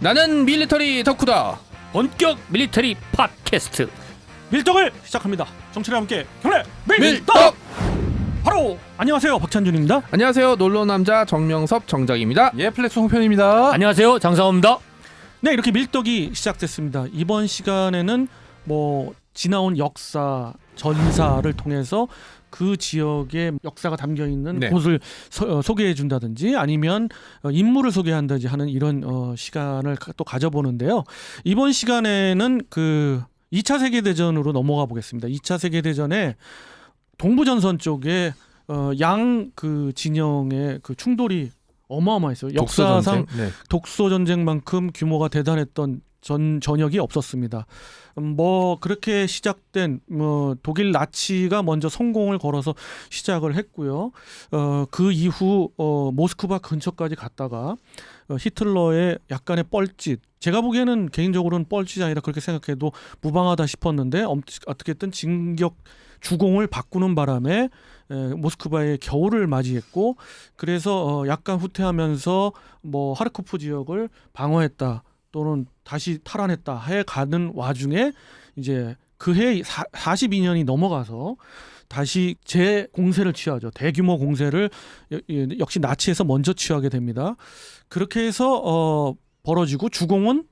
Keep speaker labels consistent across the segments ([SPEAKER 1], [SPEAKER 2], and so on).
[SPEAKER 1] 나는 밀리터리 덕후다.
[SPEAKER 2] 본격 밀리터리 팟캐스트
[SPEAKER 3] 밀떡을 시작합니다. 정치와 함께 경례 밀떡! 바로 안녕하세요, 박찬준입니다.
[SPEAKER 1] 안녕하세요, 놀러남자 정명섭 정작입니다.
[SPEAKER 4] 예, 플렉스 홍편입니다.
[SPEAKER 2] 안녕하세요, 장상호입니다.
[SPEAKER 3] 네, 이렇게 밀떡이 시작됐습니다. 이번 시간에는 지나온 역사, 전사를 통해서 그 지역의 역사가 담겨있는
[SPEAKER 1] 네.
[SPEAKER 3] 곳을 소개해준다든지 아니면 인물을 소개한다든지 하는 이런 시간을 또 가져보는데요. 이번 시간에는 그 2차 세계대전으로 넘어가 보겠습니다. 2차 세계대전에 동부전선 쪽에 양 그 진영의 그 충돌이 어마어마했어요. 역사상
[SPEAKER 1] 네.
[SPEAKER 3] 독소전쟁만큼 규모가 대단했던 전역이 없었습니다. 그렇게 시작된 독일 나치가 먼저 성공을 걸어서 시작을 했고요. 그 이후 모스크바 근처까지 갔다가 히틀러의 약간의 뻘짓, 제가 보기에는 개인적으로는 뻘짓이 아니라 그렇게 생각해도 무방하다 싶었는데 어떻게든 진격 주공을 바꾸는 바람에 모스크바의 겨울을 맞이했고, 그래서 약간 후퇴하면서 하르코프 지역을 방어했다 또는 다시 탈환했다 해 가는 와중에 이제 그해 42년이 넘어가서 다시 재공세를 취하죠. 대규모 공세를 역시 나치에서 먼저 취하게 됩니다. 그렇게 해서 벌어지고 주공은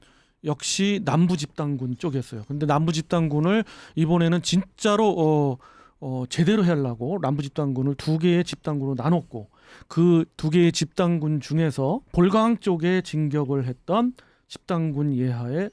[SPEAKER 3] 역시 남부 집단군 쪽이었어요. 근데 남부 집단군을 이번에는 진짜로 제대로 하려고 남부 집단군을 두 개의 집단군으로 나눴고, 그 두 개의 집단군 중에서 볼강 쪽에 진격을 했던 집단군 예하에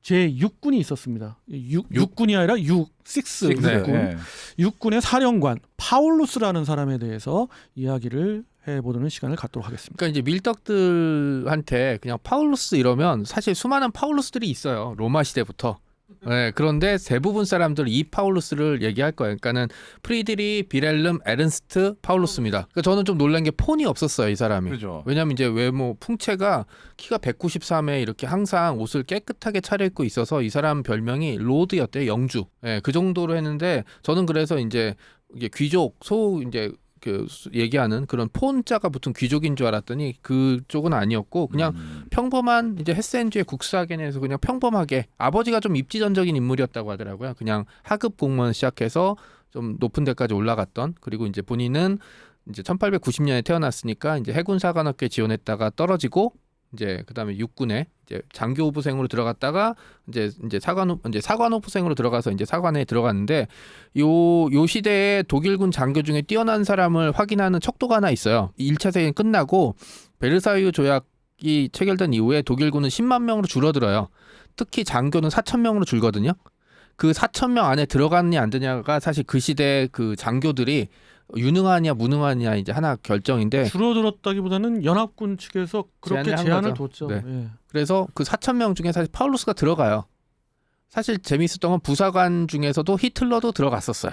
[SPEAKER 3] 제6군이 있었습니다. 6군이 아니라 6군.
[SPEAKER 4] 네.
[SPEAKER 3] 6군의 사령관 파울루스라는 사람에 대해서 이야기를 해보는 시간을 갖도록 하겠습니다.
[SPEAKER 1] 그러니까 이제 밀떡들한테 그냥 파울루스 이러면 사실 수많은 파울루스들이 있어요. 로마 시대부터. 네, 그런데 대부분 사람들 이 파울루스를 얘기할 거예요. 그러니까는 프리드리 비렐름 에른스트 파울루스입니다. 그러니까 저는 좀 놀란 게 폰이 없었어요, 이 사람이.
[SPEAKER 4] 그렇죠.
[SPEAKER 1] 왜냐면 이제 외모 풍채가 키가 193에 이렇게 항상 옷을 깨끗하게 차려입고 있어서 이 사람 별명이 로드였대요, 영주. 네, 그 정도로 했는데 저는 그래서 이제 이게 귀족 이제 그 얘기하는 그런 폰자가 붙은 귀족인 줄 알았더니 그쪽은 아니었고 그냥 평범한 이제 헤센주의 국사학연에서 그냥 평범하게 아버지가 좀 입지전적인 인물이었다고 하더라고요. 그냥 하급 공무원 시작해서 좀 높은 데까지 올라갔던, 그리고 이제 본인은 이제 1890년에 태어났으니까 이제 해군 사관학교에 지원했다가 떨어지고 이제 그다음에 육군에 이제 장교부생으로 들어갔다가 이제 사관호부생으로 들어가서 이제 사관에 들어갔는데 요 시대에 독일군 장교 중에 뛰어난 사람을 확인하는 척도가 하나 있어요. 1차 세계는 끝나고 베르사유 조약이 체결된 이후에 독일군은 10만 명으로 줄어들어요. 특히 장교는 4천 명으로 줄거든요. 그 4천 명 안에 들어갔냐 안 되냐가 사실 그 시대 그 장교들이 유능하냐 무능하냐 이제 하나 결정인데,
[SPEAKER 3] 줄어들었다기보다는 연합군 측에서 그렇게 제한을 뒀죠.
[SPEAKER 1] 네.
[SPEAKER 3] 예.
[SPEAKER 1] 그래서 그 4천 명 중에 사실 파울루스가 들어가요. 사실 재미있었던 건 부사관 중에서도 히틀러도 들어갔었어요.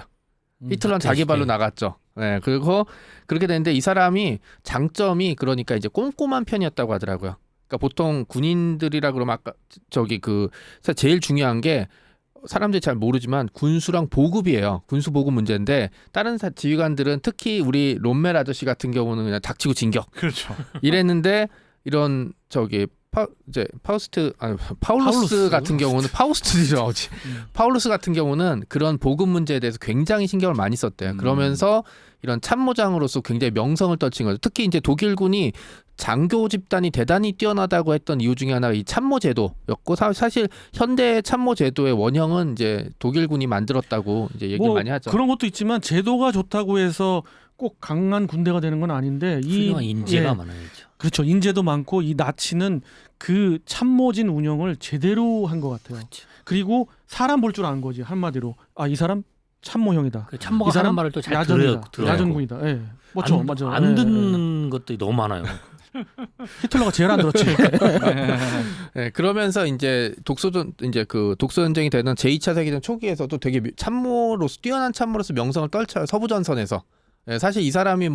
[SPEAKER 1] 히틀러는 자기 발로 나갔죠. 네, 그리고 그렇게 됐는데 이 사람이 장점이 그러니까 이제 꼼꼼한 편이었다고 하더라고요. 그러니까 보통 군인들이라 그러면 아까 제일 중요한 게 사람들이 잘 모르지만 군수랑 보급이에요. 군수 보급 문제인데 다른 지휘관들은 특히 우리 롬멜 아저씨 같은 경우는 그냥 닥치고 진격.
[SPEAKER 4] 그렇죠.
[SPEAKER 1] 이랬는데 이런 파울루스 같은 경우는 파울루스 같은 경우는 그런 보급 문제에 대해서 굉장히 신경을 많이 썼대요. 그러면서 이런 참모장으로서 굉장히 명성을 떨친 거죠. 특히 이제 독일군이 장교 집단이 대단히 뛰어나다고 했던 이유 중에 하나가 이 참모 제도였고, 사실 현대 참모 제도의 원형은 이제 독일군이 만들었다고 이제 얘기를 많이 하죠.
[SPEAKER 3] 그런 것도 있지만 제도가 좋다고 해서 꼭 강한 군대가 되는 건 아닌데
[SPEAKER 2] 훌륭한 인재가 많아야죠.
[SPEAKER 3] 그렇죠. 인재도 많고 이 나치는 그 참모진 운영을 제대로 한 것 같아요.
[SPEAKER 2] 그렇죠.
[SPEAKER 3] 그리고 사람 볼 줄 아는 거지, 한마디로. 이 사람 참모형이다.
[SPEAKER 2] 그 참모가
[SPEAKER 3] 이 사람
[SPEAKER 2] 하는 말을 또 잘
[SPEAKER 3] 야전이다.
[SPEAKER 2] 들어요.
[SPEAKER 3] 야전군이다. 예. 맞죠. 맞아.
[SPEAKER 2] 안 듣는 것들이 너무 많아요.
[SPEAKER 3] 히틀러가 제일 안 들었지.
[SPEAKER 1] 네, 그러면서 이제 독소전쟁이 되는 제2차 세계대전 초기에서도 되게 뛰어난 참모로서 명성을 떨쳐요. 서부전선에서. 네, 사실 이 사람이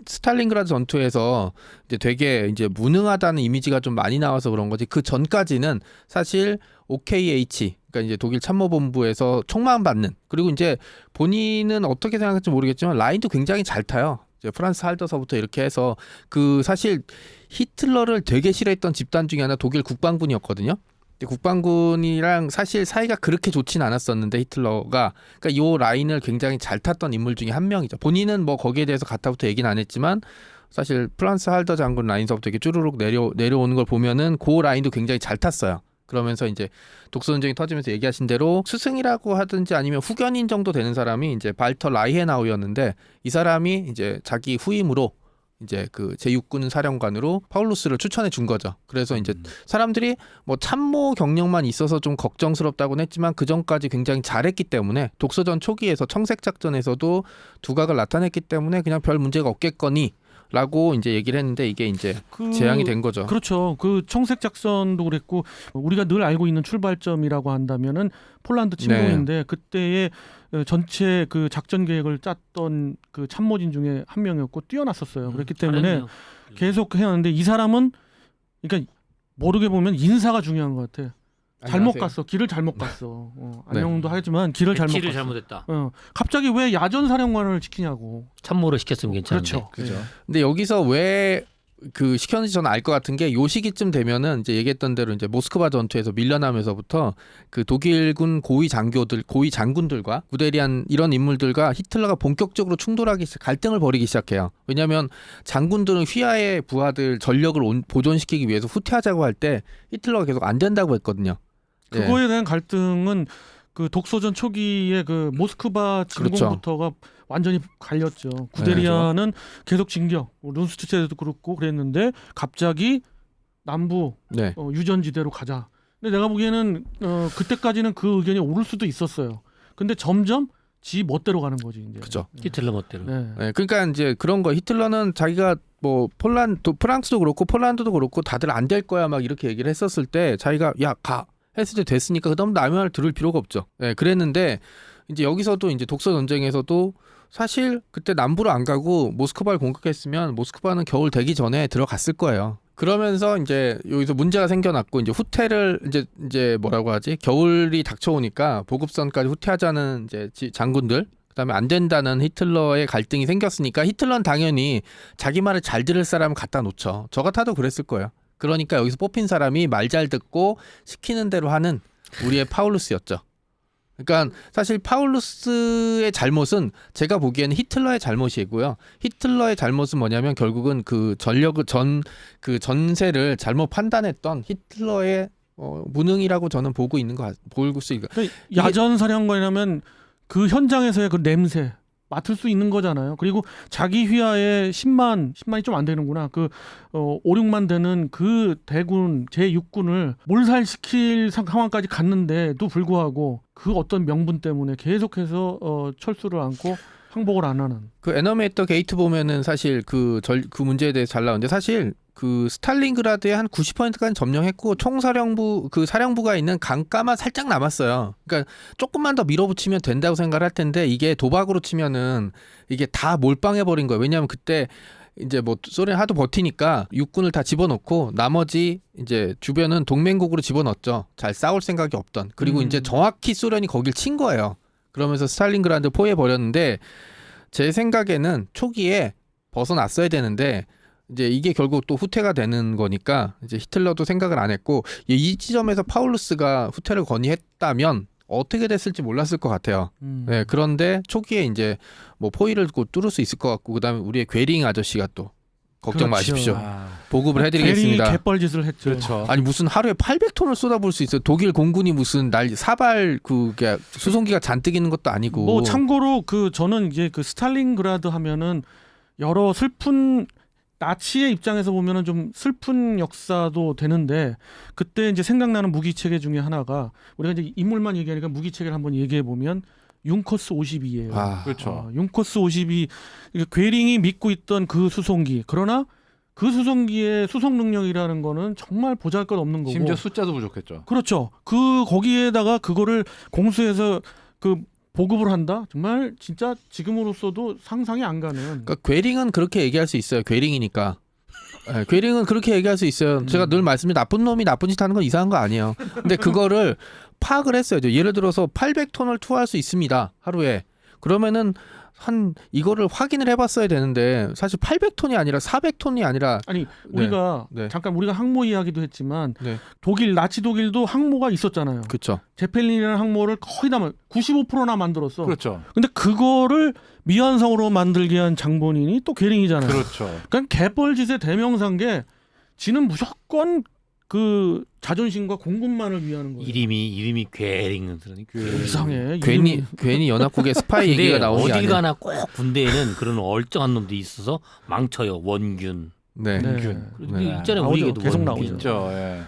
[SPEAKER 1] 스탈린그라드 전투에서 이제 되게 이제 무능하다는 이미지가 좀 많이 나와서 그런 거지. 그 전까지는 사실 OKH, 그러니까 이제 독일 참모본부에서 총망 받는, 그리고 이제 본인은 어떻게 생각할지 모르겠지만 라인도 굉장히 잘 타요. 이제 프란스 할더서부터 이렇게 해서 그 사실 히틀러를 되게 싫어했던 집단 중에 하나 독일 국방군이었거든요. 근데 국방군이랑 사실 사이가 그렇게 좋진 않았었는데 히틀러가 그러니까 이 라인을 굉장히 잘 탔던 인물 중에 한 명이죠. 본인은 뭐 거기에 대해서 가타부터 얘기는 안 했지만 사실 프란스 할더 장군 라인서부터 이렇게 쭈루룩 내려오는 걸 보면은 그 라인도 굉장히 잘 탔어요. 그러면서 이제 독소 전쟁이 터지면서 얘기하신 대로 스승이라고 하든지 아니면 후견인 정도 되는 사람이 이제 발터 라이헤나우였는데 이 사람이 이제 자기 후임으로 이제 그 제6군 사령관으로 파울루스를 추천해 준 거죠. 그래서 이제 사람들이 뭐 참모 경력만 있어서 좀 걱정스럽다고는 했지만 그 전까지 굉장히 잘했기 때문에 독소전 초기에서 청색 작전에서도 두각을 나타냈기 때문에 그냥 별 문제가 없겠거니. 라고 이제 얘기를 했는데 이게 이제 재앙이 된 거죠.
[SPEAKER 3] 그렇죠. 그 청색 작전도 그랬고 우리가 늘 알고 있는 출발점이라고 한다면은 폴란드 침공인데 그때의 전체 그 작전 계획을 짰던 그 참모진 중에 한 명이었고 뛰어났었어요. 그렇기 때문에
[SPEAKER 2] 잘했네요.
[SPEAKER 3] 계속 해왔는데 이 사람은 그러니까 모르게 보면 인사가 중요한 것 같아. 잘못
[SPEAKER 1] 안녕하세요.
[SPEAKER 3] 갔어. 길을 잘못 갔어. 안녕도 하지만 길을 잘못
[SPEAKER 2] 배치를
[SPEAKER 3] 갔어.
[SPEAKER 2] 잘못했다.
[SPEAKER 3] 갑자기 왜 야전 사령관을 지키냐고.
[SPEAKER 2] 참모를 시켰으면 괜찮은데.
[SPEAKER 3] 그렇죠.
[SPEAKER 4] 그죠.
[SPEAKER 1] 근데 여기서 왜 그 시켰는지 저는 알 것 같은 게 요 시기쯤 되면은 이제 얘기했던 대로 이제 모스크바 전투에서 밀려나면서부터 그 독일군 고위 장군들과 구데리안 이런 인물들과 히틀러가 본격적으로 갈등을 벌이기 시작해요. 왜냐하면 장군들은 휘하의 부하들 전력을 보존시키기 위해서 후퇴하자고 할 때 히틀러가 계속 안 된다고 했거든요.
[SPEAKER 3] 그거에 대한 갈등은 그 독소전 초기에 그 모스크바 진공부터가 완전히 갈렸죠. 구데리아는 계속 진격, 룬스트체도 그렇고 그랬는데 갑자기 남부
[SPEAKER 1] 네.
[SPEAKER 3] 유전지대로 가자. 근데 내가 보기에는 그때까지는 그 의견이 오를 수도 있었어요. 근데 점점 지 멋대로 가는 거지 이제.
[SPEAKER 1] 그죠.
[SPEAKER 2] 히틀러 멋대로.
[SPEAKER 3] 네.
[SPEAKER 1] 네, 그러니까 이제 그런 거 히틀러는 자기가 뭐 프랑스도 그렇고 폴란드도 그렇고 다들 안 될 거야 막 이렇게 얘기를 했었을 때 자기가 야 가 했을 때 됐으니까 그다음 남의 말 들을 필요가 없죠. 네, 그랬는데 이제 여기서도 이제 독서 전쟁에서도 사실 그때 남부로 안 가고 모스크바를 공격했으면 모스크바는 겨울 되기 전에 들어갔을 거예요. 그러면서 이제 여기서 문제가 생겨났고 이제 후퇴를 이제 뭐라고 하지? 겨울이 닥쳐오니까 보급선까지 후퇴하자는 이제 장군들 그다음에 안 된다는 히틀러의 갈등이 생겼으니까 히틀러는 당연히 자기 말을 잘 들을 사람을 갖다 놓죠. 저 같아도 그랬을 거예요. 그러니까 여기서 뽑힌 사람이 말 잘 듣고 시키는 대로 하는 우리의 파울루스였죠. 그러니까 사실 파울루스의 잘못은 제가 보기에는 히틀러의 잘못이고요. 히틀러의 잘못은 뭐냐면 결국은 그 전세를 잘못 판단했던 히틀러의 무능이라고 저는 보고 있는 볼 수 있는.
[SPEAKER 3] 그러니까 야전 사령관이라면 그 현장에서의 그 냄새 맡을 수 있는 거잖아요. 그리고 자기 휘하에 10만이 좀 안 되는구나. 그 5, 6만 되는 그 대군 제6군을 몰살시킬 상황까지 갔는데도 불구하고 그 어떤 명분 때문에 계속해서 철수를 않고 항복을 안 하는.
[SPEAKER 1] 그 에너메이터 게이트 보면은 사실 그 문제에 대해서 잘 나오는데 사실 그 스탈린그라드의 한 90%까지 점령했고 사령부가 있는 강가만 살짝 남았어요. 그러니까 조금만 더 밀어붙이면 된다고 생각을 할 텐데 이게 도박으로 치면은 이게 다 몰빵해 버린 거예요. 왜냐하면 그때 이제 뭐 소련이 하도 버티니까 육군을 다 집어넣고 나머지 이제 주변은 동맹국으로 집어넣었죠. 잘 싸울 생각이 없던. 그리고 이제 정확히 소련이 거길 친 거예요. 그러면서 스탈린그라드 포위해 버렸는데 제 생각에는 초기에 벗어났어야 되는데 이제 이게 결국 또 후퇴가 되는 거니까 이제 히틀러도 생각을 안 했고 이 지점에서 파울루스가 후퇴를 건의했다면 어떻게 됐을지 몰랐을 것 같아요. 네, 그런데 초기에 이제 뭐 포위를 뚫을 수 있을 것 같고 그다음에 우리의 괴링 아저씨가 또 걱정
[SPEAKER 3] 그렇죠.
[SPEAKER 1] 마십시오. 보급을 해드리겠습니다.
[SPEAKER 3] 괜히 개뻘짓을 했죠.
[SPEAKER 4] 그렇죠.
[SPEAKER 1] 아니 무슨 하루에 800톤을 쏟아부을 수 있어요. 독일 공군이 무슨 사발 그게 수송기가 잔뜩 있는 것도 아니고.
[SPEAKER 3] 뭐 참고로 그 저는 이제 그 스탈린그라드 하면은 여러 슬픈 나치의 입장에서 보면은 좀 슬픈 역사도 되는데 그때 이제 생각나는 무기 체계 중에 하나가 우리가 이제 인물만 얘기하니까 무기 체계를 한번 얘기해 보면 융커스 52예요.
[SPEAKER 4] 그렇죠.
[SPEAKER 3] 융커스 52 괴링이 믿고 있던 그 수송기. 그러나 그 수송기의 수송 능력이라는 거는 정말 보잘것없는 거고.
[SPEAKER 4] 심지어 숫자도 부족했죠.
[SPEAKER 3] 그렇죠. 그 거기에다가 그거를 공수해서 그 보급을 한다? 정말 진짜 지금으로서도 상상이 안 가는.
[SPEAKER 1] 그러니까 괴링은 그렇게 얘기할 수 있어요. 괴링이니까. 네, 괴링은 그렇게 얘기할 수 있어요. 제가 늘 말씀드린 나쁜 놈이 나쁜 짓 하는 건 이상한 거 아니에요. 근데 그거를 파악을 했어요. 예를 들어서 800톤을 투하할 수 있습니다. 하루에. 그러면은 한 이거를 확인을 해봤어야 되는데 사실 800톤이 아니라 400톤이 아니라
[SPEAKER 3] 아니 우리가
[SPEAKER 1] 네.
[SPEAKER 3] 잠깐 우리가 항모 이야기도 했지만
[SPEAKER 1] 네.
[SPEAKER 3] 독일 나치 독일도 항모가 있었잖아요.
[SPEAKER 1] 그렇죠.
[SPEAKER 3] 제펠린이라는 항모를 거의 다 95%나 만들었어.
[SPEAKER 4] 그렇죠.
[SPEAKER 3] 근데 그거를 미완성으로 만들게 한 장본인이 또 괴링이잖아요.
[SPEAKER 4] 그렇죠.
[SPEAKER 3] 그러니까 개뻘짓의 대명사인 게 지는 무조건 그 자존심과 공군만을 위하는 거예요.
[SPEAKER 2] 이름이 괴링
[SPEAKER 3] 이상해.
[SPEAKER 1] 괜히 연합국의 스파이 얘기가 나오는 게
[SPEAKER 2] 어딜
[SPEAKER 1] 아니에요.
[SPEAKER 2] 가나 꼭 군대에는 그런 얼쩡한 놈들이 있어서 망쳐요. 원균.
[SPEAKER 1] 네.
[SPEAKER 3] 네.
[SPEAKER 1] 네.
[SPEAKER 2] 있잖아요.
[SPEAKER 3] 나오죠.
[SPEAKER 2] 우리 얘기도
[SPEAKER 3] 계속
[SPEAKER 2] 원균.
[SPEAKER 3] 나오죠.
[SPEAKER 4] 있죠. 예.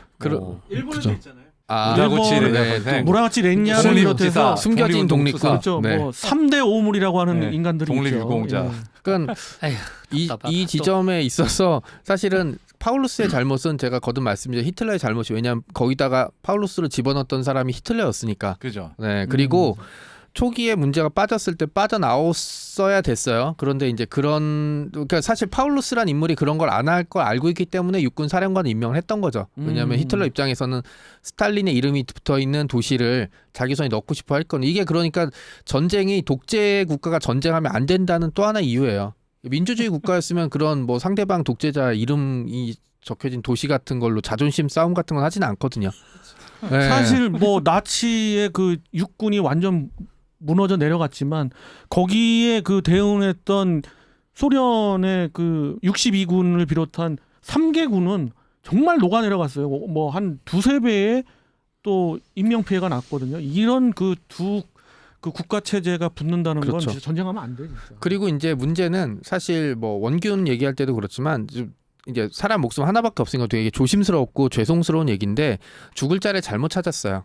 [SPEAKER 3] 일본에도 있잖아요.
[SPEAKER 1] 아,
[SPEAKER 4] 무라구치
[SPEAKER 3] 일본은
[SPEAKER 4] 레냐선생.
[SPEAKER 3] 무라가치 렌냐를
[SPEAKER 4] 독립지사.
[SPEAKER 3] 비롯해서
[SPEAKER 1] 숨겨진 독립가.
[SPEAKER 3] 그렇죠.
[SPEAKER 1] 네.
[SPEAKER 3] 뭐 3대 오물이라고 하는
[SPEAKER 4] 네.
[SPEAKER 3] 인간들이
[SPEAKER 4] 독립유공자.
[SPEAKER 3] 있죠. 예.
[SPEAKER 1] 그러니까
[SPEAKER 2] 아휴,
[SPEAKER 1] 이
[SPEAKER 2] 답답하다.
[SPEAKER 1] 지점에 있어서 사실은 파울루스의 잘못은 제가 거듭 말씀드린 히틀러의 잘못이 왜냐하면 거기다가 파울루스를 집어넣었던 사람이 히틀러였으니까.
[SPEAKER 4] 그죠.
[SPEAKER 1] 네. 그리고 초기에 문제가 빠졌을 때 빠져나왔어야 됐어요. 그런데 이제 그러니까 사실 파울루스란 인물이 그런 걸 안 할 걸 알고 있기 때문에 육군 사령관을 임명을 했던 거죠. 왜냐하면 히틀러 입장에서는 스탈린의 이름이 붙어 있는 도시를 자기 손에 넣고 싶어 할 건 이게 그러니까 전쟁이 독재 국가가 전쟁하면 안 된다는 또 하나의 이유예요. 민주주의 국가였으면 그런 뭐 상대방 독재자 이름이 적혀진 도시 같은 걸로 자존심 싸움 같은 건 하지는 않거든요. 네.
[SPEAKER 3] 사실 뭐 나치의 그 육군이 완전 무너져 내려갔지만 거기에 그 대응했던 소련의 그 62군을 비롯한 3개군은 정말 녹아내려갔어요. 뭐 한 두세 배의 또 인명 피해가 났거든요. 이런 그 국가 체제가 붙는다는 건
[SPEAKER 1] 그렇죠.
[SPEAKER 3] 진짜 전쟁하면 안 돼, 진짜.
[SPEAKER 1] 그리고 이제 문제는 사실 뭐 원균 얘기할 때도 그렇지만 이제 사람 목숨 하나밖에 없으니까 되게 조심스럽고 죄송스러운 얘기인데 죽을 자를 잘못 찾았어요.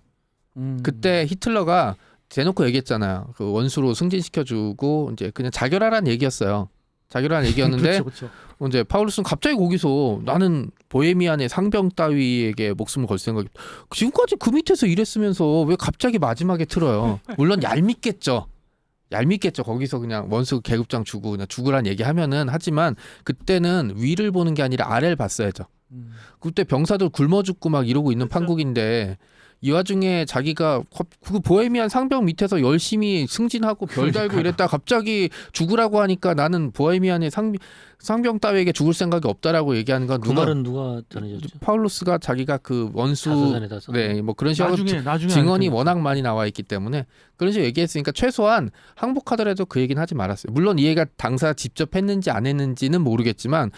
[SPEAKER 1] 그때 히틀러가 대놓고 얘기했잖아요. 그 원수로 승진시켜주고 이제 그냥 자결하라는 얘기였어요. 자결하라는 얘기였는데
[SPEAKER 3] 그렇죠.
[SPEAKER 1] 이제 파울루스는 갑자기 거기서 나는 보헤미안의 상병 따위에게 목숨을 걸 생각이 지금까지 그 밑에서 일했으면서 왜 갑자기 마지막에 틀어요. 물론 얄밉겠죠. 거기서 그냥 원수 계급장 주고 그냥 죽으란 얘기하면은 하지만 그때는 위를 보는 게 아니라 아래를 봤어야죠. 그때 병사들 굶어 죽고 막 이러고 있는 판국인데 이 와중에 자기가 그 보헤미안 상병 밑에서 열심히 승진하고 별 달고 이랬다 갑자기 죽으라고 하니까 나는 보헤미안의 상병 따위에게 죽을 생각이 없다라고 얘기하는 건
[SPEAKER 2] 그 말은 누가 전해줬죠?
[SPEAKER 1] 파울루스가 자기가 그 원수
[SPEAKER 2] 자서전에다서.
[SPEAKER 1] 네 뭐 그런 식으로
[SPEAKER 3] 나중에
[SPEAKER 1] 증언이
[SPEAKER 3] 알겠죠.
[SPEAKER 1] 워낙 많이 나와 있기 때문에 그런 식으로 얘기했으니까 최소한 항복하더라도 그 얘기는 하지 말았어요. 물론 이 얘기가 당사 직접 했는지 안 했는지는 모르겠지만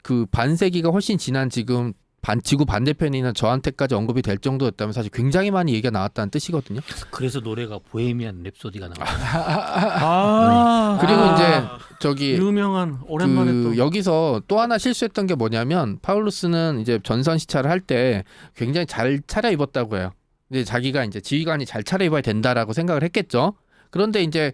[SPEAKER 1] 그 반세기가 훨씬 지난 지금 지구 반대편이나 저한테까지 언급이 될 정도였다면 사실 굉장히 많이 얘기가 나왔다는 뜻이거든요.
[SPEAKER 2] 그래서 노래가 보헤미안 랩소디가
[SPEAKER 3] 아,
[SPEAKER 1] 그리고 이제 저기
[SPEAKER 3] 유명한 오랜만에
[SPEAKER 1] 그
[SPEAKER 3] 또
[SPEAKER 1] 여기서 또 하나 실수했던 게 뭐냐면 파울루스는 이제 전선 시찰을 할 때 굉장히 잘 차려입었다고 해요. 이제 자기가 이제 지휘관이 잘 차려입어야 된다라고 생각을 했겠죠. 그런데 이제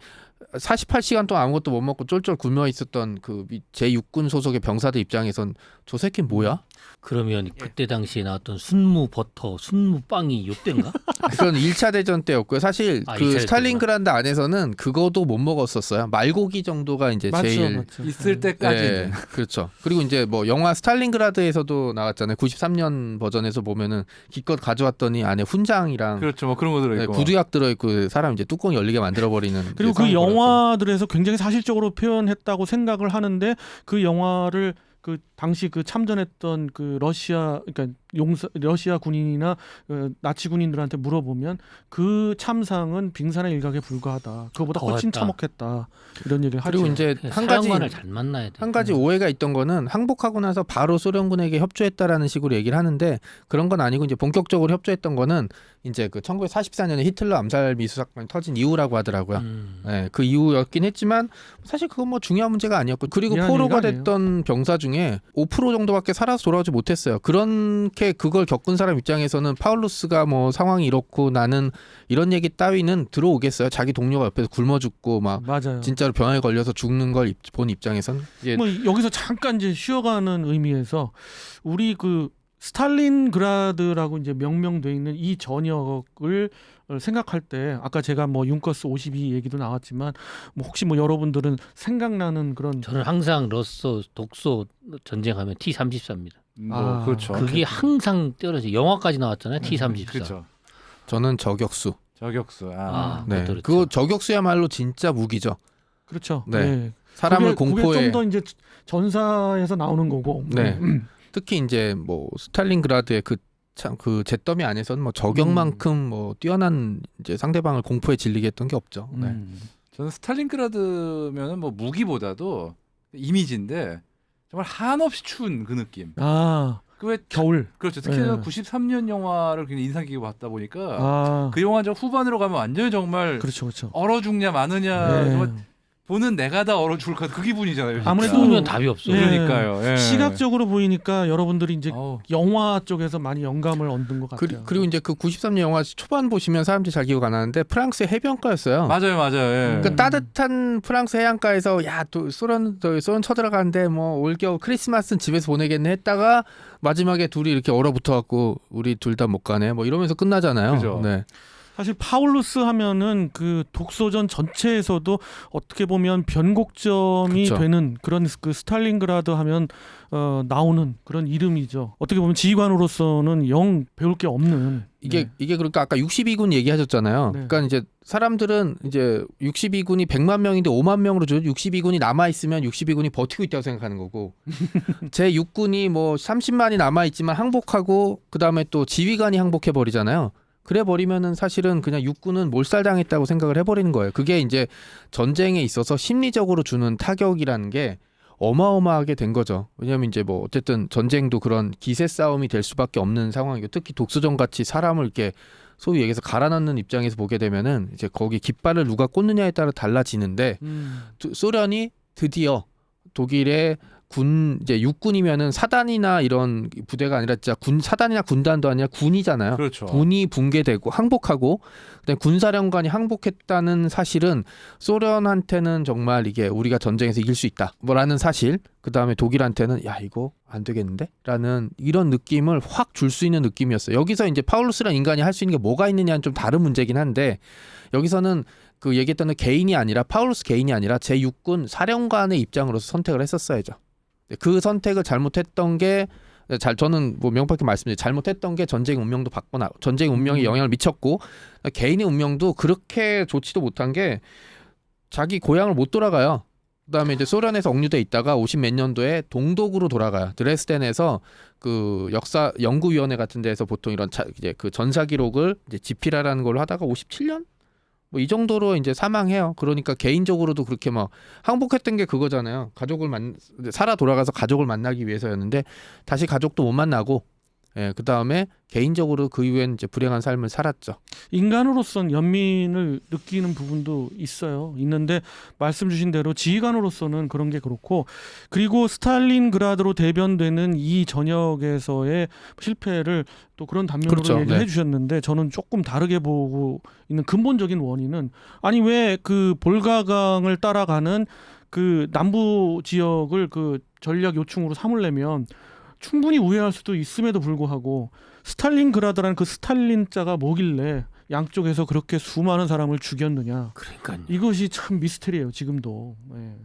[SPEAKER 1] 48시간 동안 아무것도 못 먹고 쫄쫄 굶어 있었던 그 제6군 소속의 병사들 입장에선 저 새끼는 뭐야?
[SPEAKER 2] 그러면 그때 당시에 나왔던 순무 버터, 순무 빵이 요때인가?
[SPEAKER 1] 그건 1차 대전 때였고요. 사실
[SPEAKER 2] 아,
[SPEAKER 1] 그
[SPEAKER 2] 2차
[SPEAKER 1] 스탈린그라드 안에서는 그거도 못 먹었었어요. 말고기 정도가 이제 제일
[SPEAKER 3] 맞죠.
[SPEAKER 4] 있을 때까지.
[SPEAKER 1] 네, 그렇죠. 그리고 이제 뭐 영화 스탈린그라드에서도 나왔잖아요. 93년 버전에서 보면은 기껏 가져왔더니 안에 훈장이랑
[SPEAKER 4] 그렇죠. 뭐 그런 거
[SPEAKER 1] 네,
[SPEAKER 4] 들어있고.
[SPEAKER 1] 구두약 들어있고 사람 이제 뚜껑 열리게 만들어버리는.
[SPEAKER 3] 그리고 그
[SPEAKER 1] 상황이 벌어졌죠.
[SPEAKER 3] 영화들에서 굉장히 사실적으로 표현했다고 생각을 하는데 그 영화를 그 당시 그 참전했던 그 그러니까 러시아 군인이나 나치 군인들한테 물어보면 그 참상은 빙산의 일각에 불과하다. 그거보다 훨씬
[SPEAKER 2] 더했다.
[SPEAKER 3] 참혹했다. 이런 얘기를 하죠.
[SPEAKER 1] 그리고 이제 한 가지
[SPEAKER 2] 사령관을 잘 만나야 돼.
[SPEAKER 1] 한 가지 오해가 있던 거는 항복하고 나서 바로 소련군에게 협조했다라는 식으로 얘기를 하는데 그런 건 아니고 이제 본격적으로 협조했던 거는 이제 그 1944년에 히틀러 암살 미수 사건이 터진 이후라고 하더라고요. 네, 그 이후였긴 했지만 사실 그건 뭐 중요한 문제가 아니었고 그리고
[SPEAKER 3] 미안한
[SPEAKER 1] 포로가
[SPEAKER 3] 얘기가
[SPEAKER 1] 됐던 병사 중에 5% 정도밖에 살아서 돌아오지 못했어요. 그렇게 그걸 겪은 사람 입장에서는 파울루스가 뭐 상황이 이렇고 나는 이런 얘기 따위는 들어오겠어요. 자기 동료가 옆에서 굶어 죽고 막
[SPEAKER 3] 맞아요.
[SPEAKER 1] 진짜로 병에 걸려서 죽는 걸 본 입장에선 이제
[SPEAKER 3] 뭐 여기서 잠깐 이제 쉬어가는 의미에서 우리 그 스탈린그라드라고 이제 명명돼 있는 이 전역을 생각할 때 아까 제가 뭐 융커스 52 얘기도 나왔지만 뭐 혹시 뭐 여러분들은 생각나는 그런
[SPEAKER 2] 저는 항상 러소 독소 전쟁하면 T-34입니다.
[SPEAKER 3] 아,
[SPEAKER 4] 그렇죠.
[SPEAKER 2] 그게 항상 떨어져. 영화까지 나왔잖아요. T-34.
[SPEAKER 4] 그렇죠.
[SPEAKER 1] 저는 저격수.
[SPEAKER 4] 저격수.
[SPEAKER 2] 아,
[SPEAKER 1] 네,
[SPEAKER 2] 그것도
[SPEAKER 1] 그거 저격수야말로 진짜 무기죠.
[SPEAKER 3] 그렇죠.
[SPEAKER 1] 네.
[SPEAKER 3] 네.
[SPEAKER 1] 사람을
[SPEAKER 3] 그게
[SPEAKER 1] 공포에
[SPEAKER 3] 좀 더 이제 전사에서 나오는 거고.
[SPEAKER 1] 네. 특히 이제 뭐 스탈린그라드의 그 잿더미 안에서는 뭐 저격만큼 뭐 뛰어난 이제 상대방을 공포에 질리게 했던 게 없죠. 네.
[SPEAKER 4] 저는 스탈린그라드면은 뭐 무기보다도 이미지인데 정말 한없이 추운 그 느낌.
[SPEAKER 3] 아,
[SPEAKER 4] 그왜
[SPEAKER 3] 겨울.
[SPEAKER 4] 그렇죠. 특히 는
[SPEAKER 3] 네.
[SPEAKER 4] 93년 영화를 굉장히 인상 깊게 봤다 보니까
[SPEAKER 3] 아,
[SPEAKER 4] 그 영화 좀 후반으로 가면 완전히 정말
[SPEAKER 3] 그렇죠, 그렇죠.
[SPEAKER 4] 얼어 죽냐 마느냐
[SPEAKER 3] 네.
[SPEAKER 4] 정말 보는 내가 다 얼어 죽을 것 같은 그 기분이잖아요. 진짜.
[SPEAKER 3] 아무래도
[SPEAKER 2] 추우면 답이 없어.
[SPEAKER 3] 네.
[SPEAKER 4] 그러니까요. 예.
[SPEAKER 3] 시각적으로 보이니까 여러분들이 이제
[SPEAKER 4] 어우,
[SPEAKER 3] 영화 쪽에서 많이 영감을 얻은 것 같아요.
[SPEAKER 1] 그리고 이제 그 93년 영화 초반 보시면 사람들이 잘 기억 안 하는데 프랑스의 해변가였어요.
[SPEAKER 4] 맞아요. 예.
[SPEAKER 1] 그러니까 따뜻한 프랑스 해안가에서 야 또 소련 쳐들어가는데 뭐 올겨울 크리스마스는 집에서 보내겠네 했다가 마지막에 둘이 이렇게 얼어붙어갖고 우리 둘 다 못 가네 뭐 이러면서 끝나잖아요.
[SPEAKER 4] 그죠.
[SPEAKER 1] 네.
[SPEAKER 3] 사실 파울루스 하면은 그 독소전 전체에서도 어떻게 보면 변곡점이
[SPEAKER 1] 그쵸.
[SPEAKER 3] 되는 그런 그 스탈린그라드 하면 나오는 그런 이름이죠. 어떻게 보면 지휘관으로서는 영 배울 게 없는
[SPEAKER 1] 이게
[SPEAKER 3] 네.
[SPEAKER 1] 그러니까 아까 62군 얘기하셨잖아요.
[SPEAKER 3] 네.
[SPEAKER 1] 그러니까 이제 사람들은 이제 62군이 100만 명인데 5만 명으로 줄 62군이 남아 있으면 62군이 버티고 있다고 생각하는 거고 제 6군이 뭐 30만이 남아 있지만 항복하고 그다음에 또 지휘관이 항복해 버리잖아요. 그래 버리면은 사실은 그냥 육군은 몰살당했다고 생각을 해버리는 거예요. 그게 이제 전쟁에 있어서 심리적으로 주는 타격이라는 게 어마어마하게 된 거죠. 왜냐하면 이제 뭐 어쨌든 전쟁도 그런 기세 싸움이 될 수밖에 없는 상황이고 특히 독수전 같이 사람을 이렇게 소위 얘기해서 갈아넣는 입장에서 보게 되면은 이제 거기 깃발을 누가 꽂느냐에 따라 달라지는데 소련이 드디어 독일의 군 이제 육군이면은 사단이나 이런 부대가 아니라 진짜 군 사단이나 군단도 아니라 군이잖아요.
[SPEAKER 4] 그렇죠.
[SPEAKER 1] 군이 붕괴되고 항복하고 그다음에 군사령관이 항복했다는 사실은 소련한테는 정말 이게 우리가 전쟁에서 이길 수 있다 뭐라는 사실 그다음에 독일한테는 야 이거 안 되겠는데라는 이런 느낌을 확 줄 수 있는 느낌이었어요. 여기서 이제 파울루스라는 인간이 할 수 있는 게 뭐가 있느냐는 좀 다른 문제긴 한데 여기서는 그 얘기했던 개인이 아니라 파울루스 개인이 아니라 제6군 사령관의 입장으로서 선택을 했었어야죠. 그 선택을 잘못했던 게 저는 뭐 명확하게 말씀드려요. 잘못했던 게 전쟁 운명도 바꿔나 전쟁 운명에 영향을 미쳤고 개인의 운명도 그렇게 좋지도 못한 게 자기 고향을 못 돌아가요. 그다음에 이제 소련에서 억류돼 있다가 50 몇 년도에 동독으로 돌아가요. 드레스덴에서 그 역사 연구위원회 같은 데서 보통 이런 이제 그 전사 기록을 이제 집필하라는 걸로 하다가 57년 뭐 이 정도로 이제 사망해요. 그러니까 개인적으로도 그렇게 막 항복했던 게 그거잖아요. 살아 돌아가서 가족을 만나기 위해서였는데 다시 가족도 못 만나고, 예, 그 다음에 개인적으로 그 이후엔 이제 불행한 삶을 살았죠.
[SPEAKER 3] 인간으로선 연민을 느끼는 부분도 있는데 말씀 주신 대로 지휘관으로서는 그런 게 그렇고 그리고 스탈린그라드로 대변되는 이 전역에서의 실패를 또 그런 단면으로
[SPEAKER 1] 그렇죠.
[SPEAKER 3] 얘기해
[SPEAKER 1] 네.
[SPEAKER 3] 주셨는데 저는 조금 다르게 보고 있는 근본적인 원인은 아니 왜 그 볼가강을 따라가는 그 남부 지역을 그 전략 요충으로 삼으려면 충분히 우회할 수도 있음에도 불구하고 스탈린그라드라는 그 스탈린자가 뭐길래 양쪽에서 그렇게 수많은 사람을 죽였느냐.
[SPEAKER 2] 그러니까요.
[SPEAKER 3] 이것이 참 미스테리예요. 지금도. 네.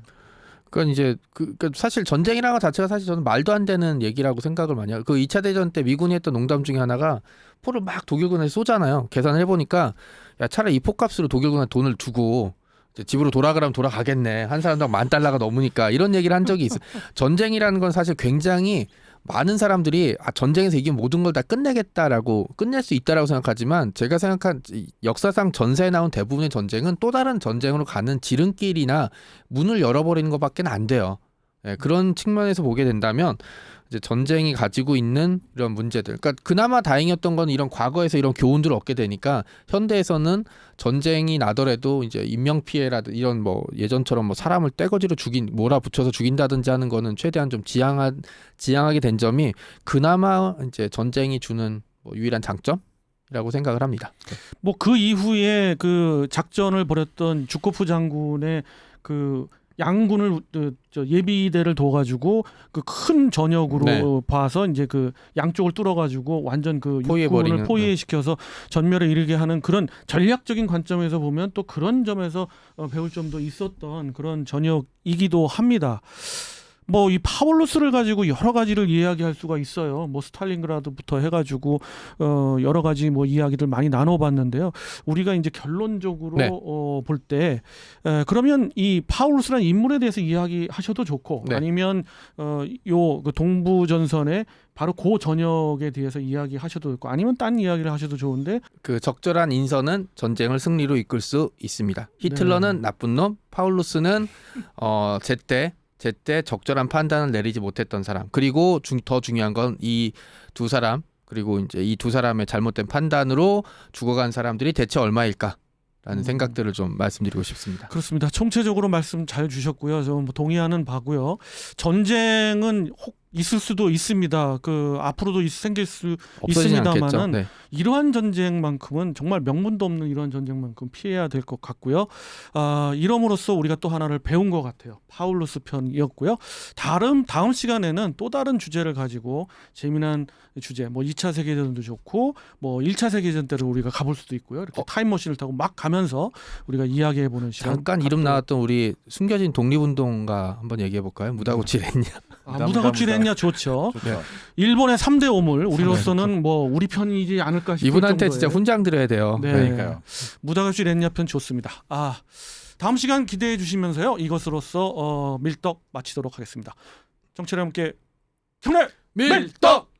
[SPEAKER 1] 그러니까 이제 그러니까 사실 전쟁이라는 것 자체가 사실 저는 말도 안 되는 얘기라고 생각을 많이 해요. 그 2차 대전 때 미군이 했던 농담 중에 하나가 포를 막 독일군에 쏘잖아요. 계산을 해보니까 야 차라리 이 포값으로 독일군한테 돈을 주고 이제 집으로 돌아가라면 돌아가겠네. 한 사람당 $10,000가 넘으니까 이런 얘기를 한 적이 있어요. 전쟁이라는 건 사실 굉장히 많은 사람들이 전쟁에서 이기면 모든 걸 다 끝내겠다라고 끝낼 수 있다라고 생각하지만 제가 생각한 역사상 전세에 나온 대부분의 전쟁은 또 다른 전쟁으로 가는 지름길이나 문을 열어버리는 것밖에 안 돼요. 예, 그런 측면에서 보게 된다면 이제 전쟁이 가지고 있는 이런 문제들, 그러니까 그나마 다행이었던 건 이런 과거에서 이런 교훈들을 얻게 되니까 현대에서는 전쟁이 나더라도 이제 인명 피해라든지 이런 뭐 예전처럼 뭐 사람을 떼거지로 몰아붙여서 죽인다든지 하는 거는 최대한 좀 지양하게 된 점이 그나마 이제 전쟁이 주는 뭐 유일한 장점이라고 생각을 합니다.
[SPEAKER 3] 뭐 그 이후에 그 작전을 벌였던 주코프 장군의 그 양군을 예비대를 둬가지고 그 큰 전역으로
[SPEAKER 1] 네.
[SPEAKER 3] 봐서 이제 그 양쪽을 뚫어가지고 완전 그
[SPEAKER 1] 포위해버리는,
[SPEAKER 3] 육군을 포위시켜서 전멸에 이르게 하는 그런 전략적인 관점에서 보면 또 그런 점에서 배울 점도 있었던 그런 전역이기도 합니다. 뭐 이 파울루스를 가지고 여러 가지를 이야기할 수가 있어요. 뭐 스탈린그라드부터 해가지고 여러 가지 뭐 이야기들 많이 나눠봤는데요. 우리가 이제 결론적으로
[SPEAKER 1] 네.
[SPEAKER 3] 볼 때 그러면 이 파울루스라는 인물에 대해서 이야기하셔도 좋고
[SPEAKER 1] 네.
[SPEAKER 3] 아니면 요 그 동부전선의 바로 그 전역에 대해서 이야기하셔도 좋고 아니면 딴 이야기를 하셔도 좋은데
[SPEAKER 1] 그 적절한 인선은 전쟁을 승리로 이끌 수 있습니다. 히틀러는 나쁜 놈, 파울루스는 제때 적절한 판단을 내리지 못했던 사람. 그리고 더 중요한 건 이 두 사람 그리고 이제 이 두 사람의 잘못된 판단으로 죽어간 사람들이 대체 얼마일까라는 생각들을 좀 말씀드리고 싶습니다.
[SPEAKER 3] 그렇습니다. 총체적으로 말씀 잘 주셨고요. 좀 동의하는 바고요. 전쟁은 혹 있을 수도 있습니다. 그 앞으로도 생길 수
[SPEAKER 1] 없어지지 않겠죠.
[SPEAKER 3] 있습니다만은
[SPEAKER 1] 네.
[SPEAKER 3] 이러한 전쟁만큼은 정말 명분도 없는 이러한 전쟁만큼 피해야 될 것 같고요. 이럼으로써 우리가 또 하나를 배운 것 같아요. 파울루스 편이었고요. 다음 시간에는 또 다른 주제를 가지고 재미난 주제, 뭐 2차 세계대전도 좋고 뭐 1차 세계대전 때로 우리가 가볼 수도 있고요. 이렇게 타임머신을 타고 막 가면서 우리가 이야기해보는 시간.
[SPEAKER 1] 잠깐 이름 나왔던 우리 숨겨진 독립운동가 한번 얘기해 볼까요? 무다고치 렌냐.
[SPEAKER 3] 무다고치랬냐 좋죠.
[SPEAKER 4] 좋죠.
[SPEAKER 3] 일본의 3대 오물 우리로서는 뭐 우리 편이지 않을까 싶을
[SPEAKER 1] 이분한테
[SPEAKER 3] 정도의.
[SPEAKER 1] 진짜 훈장 드려야 돼요.
[SPEAKER 3] 네.
[SPEAKER 4] 그러니까요.
[SPEAKER 3] 무다고치랬냐 편 좋습니다. 다음 시간 기대해 주시면서요. 이것으로서 밀떡 마치도록 하겠습니다. 정치 여러분께 경례
[SPEAKER 1] 밀떡!